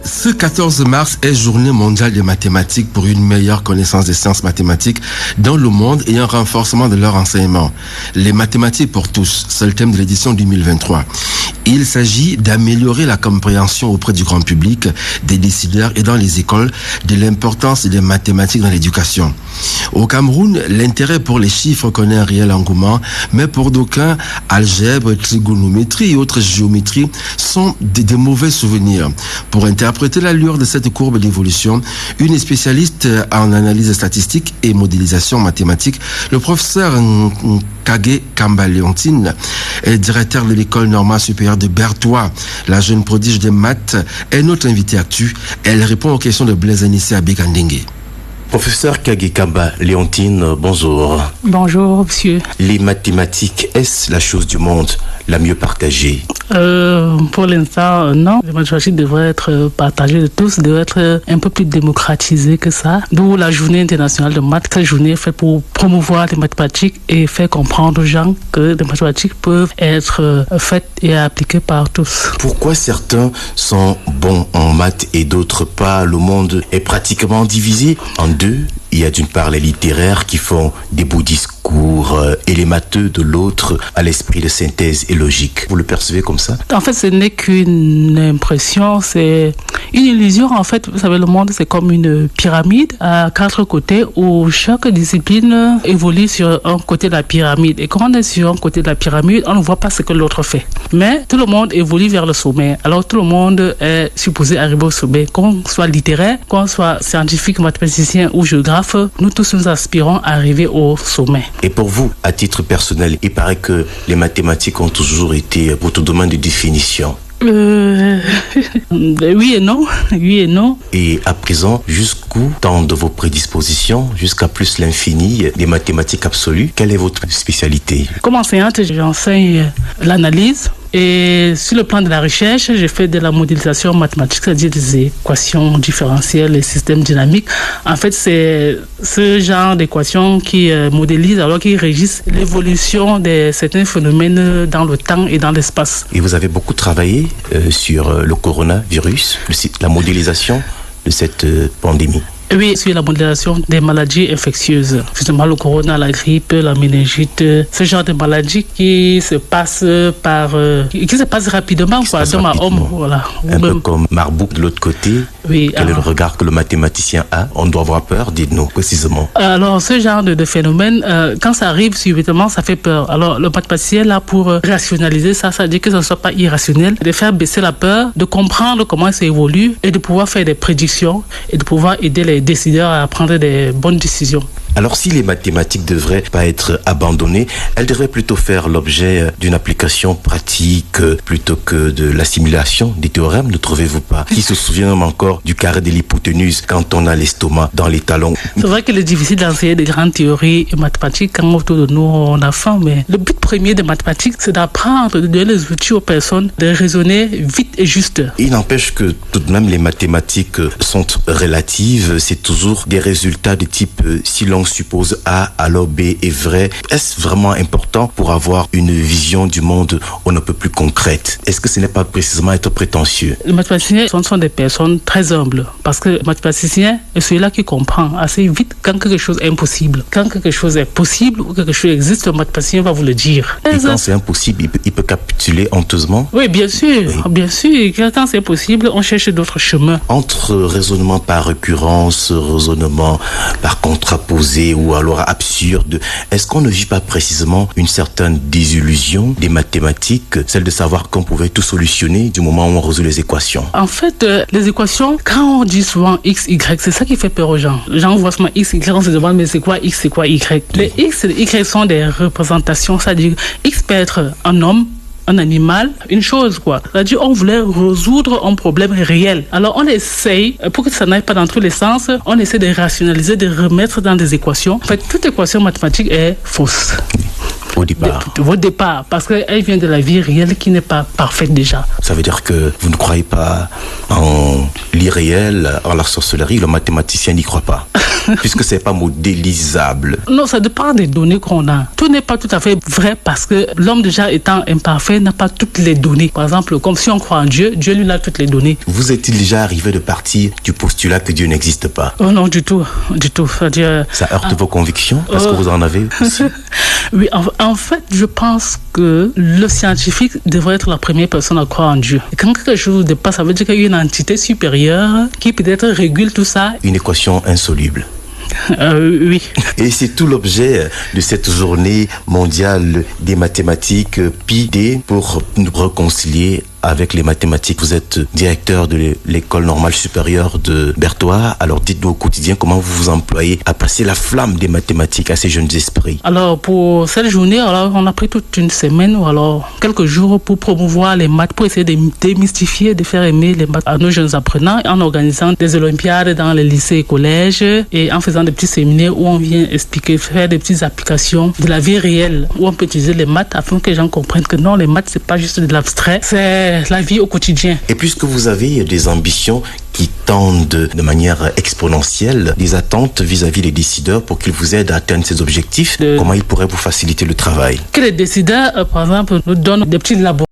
Ce 14 mars est journée mondiale des mathématiques pour une meilleure connaissance des sciences mathématiques dans le monde et un renforcement de leur enseignement. Les mathématiques pour tous, c'est le thème de l'édition 2023. Il s'agit d'améliorer la compréhension auprès du grand public, des décideurs et dans les écoles de l'importance des mathématiques dans l'éducation. Au Cameroun, l'intérêt pour les chiffres connaît un réel engouement, mais pour d'aucuns, algèbre, trigonométrie et autres géométries sont des mauvais souvenirs. Pour interpréter l'allure de cette courbe d'évolution, une spécialiste en analyse statistique et modélisation mathématique, le professeur Kage Kamba Léontine, est directeur de l'école normale supérieure de Berthois. La jeune prodige des maths est notre invitée actu. Elle répond aux questions de Blaise Anissé à Bégandengue. Professeur Kage Kamba Léontine, bonjour. Bonjour, monsieur. Les mathématiques, est-ce la chose du monde la mieux partagée? Pour l'instant, non. Les mathématiques devraient être partagées de tous, devraient être un peu plus démocratisées que ça. D'où la journée internationale de maths. Cette journée est faite pour promouvoir les mathématiques et faire comprendre aux gens que les mathématiques peuvent être faites et appliquées par tous. Pourquoi certains sont bons en maths et d'autres pas? Le monde est pratiquement divisé en deux. Il y a d'une part les littéraires qui font des beaux discours et les matheux de l'autre à l'esprit de synthèse et logique. Vous le percevez comme ça? En fait, ce n'est qu'une impression, c'est une illusion. En fait, vous savez, le monde, c'est comme une pyramide à 4 côtés où chaque discipline évolue sur un côté de la pyramide. Et quand on est sur un côté de la pyramide, on ne voit pas ce que l'autre fait. Mais tout le monde évolue vers le sommet. Alors, tout le monde est supposé arriver au sommet. Qu'on soit littéraire, qu'on soit scientifique, mathématicien ou géographe, nous tous nous aspirons à arriver au sommet. Et pour vous, à titre personnel, il paraît que les mathématiques ont toujours été votre domaine de définition. Oui et non, oui et non. Et à présent, jusqu'où tendent vos prédispositions, jusqu'à plus l'infini, des mathématiques absolues? Quelle est votre spécialité? Comme enseignante, j'enseigne l'analyse. Et sur le plan de la recherche, j'ai fait de la modélisation mathématique, c'est-à-dire des équations différentielles et systèmes dynamiques. En fait, c'est ce genre d'équations qui modélisent, alors qui régissent l'évolution de certains phénomènes dans le temps et dans l'espace. Et vous avez beaucoup travaillé sur le coronavirus, la modélisation de cette pandémie. Oui, sur la modélisation des maladies infectieuses. Justement, le corona, la grippe, la méningite, ce genre de maladies qui se passent rapidement, d'homme à homme. Voilà. Un peu comme Marbouk de l'autre côté. Oui. Quel est le regard que le mathématicien a? On doit avoir peur, dites-nous précisément. Alors, ce genre de phénomène, quand ça arrive subitement, ça fait peur. Alors, le mathématicien est là pour rationaliser ça, ça veut dire que ça ne soit pas irrationnel, de faire baisser la peur, de comprendre comment ça évolue et de pouvoir faire des prédictions et de pouvoir aider les décideurs à prendre des bonnes décisions. Alors si les mathématiques ne devraient pas être abandonnées, elles devraient plutôt faire l'objet d'une application pratique plutôt que de l'assimilation des théorèmes, ne trouvez-vous pas? Qui se souvient encore du carré de l'hypoténuse quand on a l'estomac dans les talons? C'est vrai qu'il est difficile d'enseigner des grandes théories mathématiques quand autour de nous on a faim, mais le but premier des mathématiques, c'est d'apprendre, de donner les outils aux personnes de raisonner vite et juste. Il n'empêche que tout de même les mathématiques sont relatives, c'est toujours des résultats de type si l'on suppose A, alors B est vrai. Est-ce vraiment important pour avoir une vision du monde on ne peut plus concrète? Est-ce que ce n'est pas précisément être prétentieux? Les mathématiciens sont des personnes très humbles parce que le mathématicien est celui-là qui comprend assez vite quand quelque chose est impossible. Quand quelque chose est possible ou quelque chose existe, le mathématicien va vous le dire. Et quand c'est impossible, il peut capituler honteusement? Oui, bien sûr. Oui. Bien sûr. Quand c'est impossible, on cherche d'autres chemins. Entre raisonnement par récurrence, raisonnement par contraposé ou alors absurde, est-ce qu'on ne vit pas précisément une certaine désillusion des mathématiques, celle de savoir qu'on pouvait tout solutionner du moment où on résout les équations? En fait, les équations, quand on dit souvent X, Y, c'est ça qui fait peur aux gens. Les gens voient souvent X, Y, on se demande mais c'est quoi X, c'est quoi Y? Les X et les Y sont des représentations, c'est-à-dire X peut être un homme, un animal, une chose quoi. C'est-à-dire on voulait résoudre un problème réel. Alors on essaye, pour que ça n'aille pas dans tous les sens, on essaie de rationaliser, de remettre dans des équations. En fait, toute équation mathématique est fausse. Au départ. Au départ, parce qu'elle vient de la vie réelle qui n'est pas parfaite déjà. Ça veut dire que vous ne croyez pas en l'irréel, en la sorcellerie, le mathématicien n'y croit pas. puisque c'est pas modélisable. Non, ça dépend des données qu'on a. Tout n'est pas tout à fait vrai parce que l'homme déjà étant imparfait n'a pas toutes les données. Par exemple, comme si on croit en Dieu, Dieu lui a toutes les données. Vous est-il déjà arrivé de partir du postulat que Dieu n'existe pas? Oh non, du tout, du tout. C'est-à-dire, ça heurte vos convictions? Est-ce que vous en avez aussi? Oui, en fait, je pense que le scientifique devrait être la première personne à croire en Dieu. Et quand quelque chose dépasse, ça veut dire qu'il y a une entité supérieure qui peut-être régule tout ça. Une équation insoluble. Oui. Et c'est tout l'objet de cette journée mondiale des mathématiques PID pour nous réconcilier avec les mathématiques. Vous êtes directeur de l'école normale supérieure de Berthois. Alors dites-nous au quotidien comment vous vous employez à passer la flamme des mathématiques à ces jeunes esprits. Alors pour cette journée, alors on a pris toute une semaine ou alors quelques jours pour promouvoir les maths, pour essayer de démystifier, de faire aimer les maths à nos jeunes apprenants en organisant des olympiades dans les lycées et collèges et en faisant des petits séminaires où on vient expliquer, faire des petites applications de la vie réelle où on peut utiliser les maths afin que les gens comprennent que non, les maths c'est pas juste de l'abstrait, c'est la vie au quotidien. Et puisque vous avez des ambitions qui tendent de manière exponentielle, des attentes vis-à-vis des décideurs pour qu'ils vous aident à atteindre ces objectifs, comment ils pourraient vous faciliter le travail? Que les décideurs, par exemple, nous donnent des petits laboratoires